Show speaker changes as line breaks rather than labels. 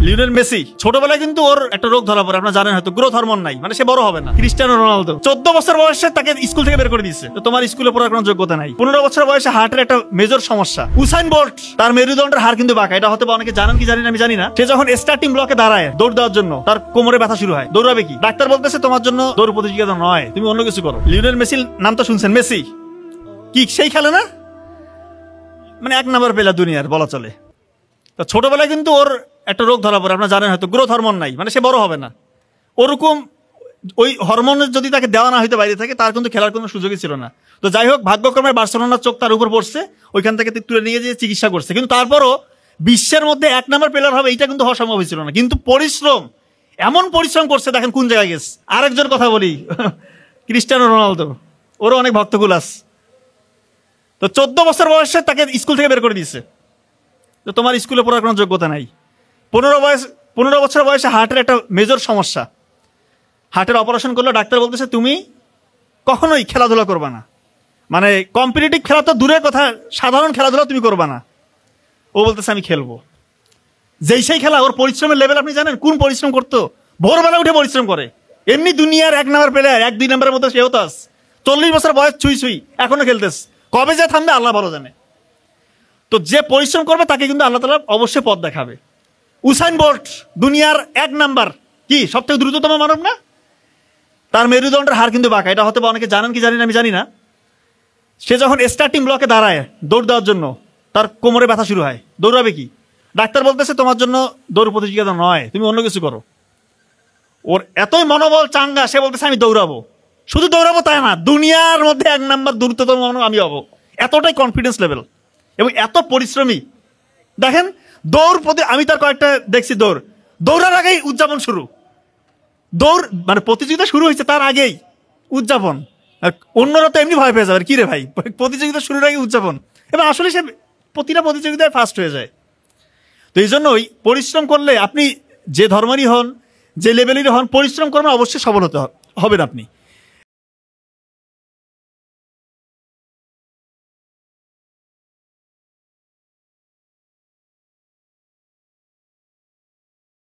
Lionel Messi ছোটবেলায় কিন্তু ওর একটা রোগ ধরা পড়ে, আপনারা জানেন হয়তো, গ্রোথ হরমোন নাই, মানে সে বড় হবে না। ক্রিস্টিয়ানো রোনালদো 14 বছর বয়সে তাকে স্কুল থেকে বের করে দিয়েছে, তো তোমার স্কুলে পড়ার কোনো যোগ্যতা নাই। 15 বছর বয়সে হার্টের একটা মেজর সমস্যা। উসাইন বোল্ট তার মেরুদণ্ডের হাড় কিন্তু বাঁকা, এটা হয়তো অনেকে জানেন কি জানি না, আমি জানি না। সে যখন স্টার্টিং ব্লকে দাঁড়ায় দৌড় দেওয়ার জন্য, তার কোমরে ব্যথা শুরু হয়। দৌড়াবে কি? ডাক্তার বলতেছে তোমার জন্য দৌড় প্রতিযোগিতা নয়, তুমি অন্য কিছু করো। লিওনেল মেসির নাম তো শুনছেন, মেসি কি সেই খেলে না, মানে 1 নম্বর পেলা দুনিয়ার বলা চলে। তো ছোটবেলায় কিন্তু ওর একটা রোগ ধরা পড়ে, আপনারা জানেন হয়তো, গ্রোথ হরমোন নাই, মানে সে বড় হবে না। ওরকম ওই হরমোনের যদি তাকে দেওয়া না হইতে বাইরে থাকে, তার কিন্তু খেলার কোনো সুযোগই ছিল না। তো যাই হোক, ভাগ্যক্রমে বার্সেলোনার চোখ তার উপর পড়ছে, ওইখান থেকে তুলে নিয়ে যেয়ে চিকিৎসা করছে। কিন্তু তারপরও বিশ্বের মধ্যে 1 নম্বর প্লেয়ার হবে এইটা কিন্তু হওয়া সম্ভব হয়েছিল না। কিন্তু পরিশ্রম, এমন পরিশ্রম করছে, দেখেন কোন জায়গায় গেছে। আরেকজন কথা বলি, ক্রিস্টিয়ানো রোনালদো, ওরও অনেক ভক্তকুল আছে। তো 14 বছর বয়সে তাকে স্কুল থেকে বের করে দিয়েছে, তো তোমার স্কুলে পড়ার কোনো যোগ্যতা নাই। 15 বছর বয়সে হার্টের একটা মেজর সমস্যা, হার্টের অপারেশন করলো। ডাক্তার বলতেছে তুমি কখনোই খেলাধুলা করবা না, মানে কম্পিটিটিভ খেলা তো দূরের কথা, সাধারণ খেলাধুলা তুমি করবা না। ও বলতেছে আমি খেলবো। যেই সেই খেলা, ওর পরিশ্রমের লেভেল আপনি জানেন, কোন পরিশ্রম করতো, ভোরবেলা উঠে পরিশ্রম করে। এমনি দুনিয়ার 1 নম্বর প্লেয়ার, 1-2 নম্বরের মতো সেও তাস, 40 বছর বয়স ছুঁই এখনো খেলতেছে। কবে যে থামবে আল্লাহ ভালো জানে। তো যে পরিশ্রম করবে তাকে কিন্তু আল্লাহ তাআলা অবশ্যই পথ দেখাবে। উসাইন বোল্ট দুনিয়ার 1 নাম্বার, কি সবথেকে দ্রুততম মানব না, তার মেরুদণ্ডের হাড় কিন্তু বাঁকা, এটা হয়তো অনেকে জানেন কি জানি না, আমি জানি না। সে যখন স্টার্টিং ব্লকে দাঁড়ায় দৌড় দেওয়ার জন্য, তার কোমরে ব্যথা শুরু হয়। দৌড়াবে কি? ডাক্তার বলতেছে তোমার জন্য দৌড় প্রতিযোগিতা নয়, তুমি অন্য কিছু করো। ওর এতই মনোবল চাঙ্গা, সে বলতেছে আমি দৌড়াবো। শুধু দৌড়াবো তাই না, দুনিয়ার মধ্যে 1 নাম্বার দ্রুততম মানব আমি হবো, এতটাই কনফিডেন্স লেভেল এবং এত পরিশ্রমী। দেখেন দৌড় আমি তার কয়েকটা দেখছি, দৌড়ার আগেই উদযাপন শুরু। দৌড় মানে প্রতিযোগিতা শুরু হয়েছে তার আগেই উদযাপন। অন্যরা তো এমনি ভয় পেয়ে যাবে, কি রে ভাই, প্রতিযোগিতা শুরুর আগে উদযাপন। এবং আসলে সে প্রতিটা প্রতিযোগিতায় ফার্স্ট হয়ে যায়। তো এই জন্যই পরিশ্রম করলে, আপনি যে ধর্মেরই হন, যে লেভেলেরই হন, পরিশ্রম করবেন, অবশ্যই সফল হতে হবেন আপনি।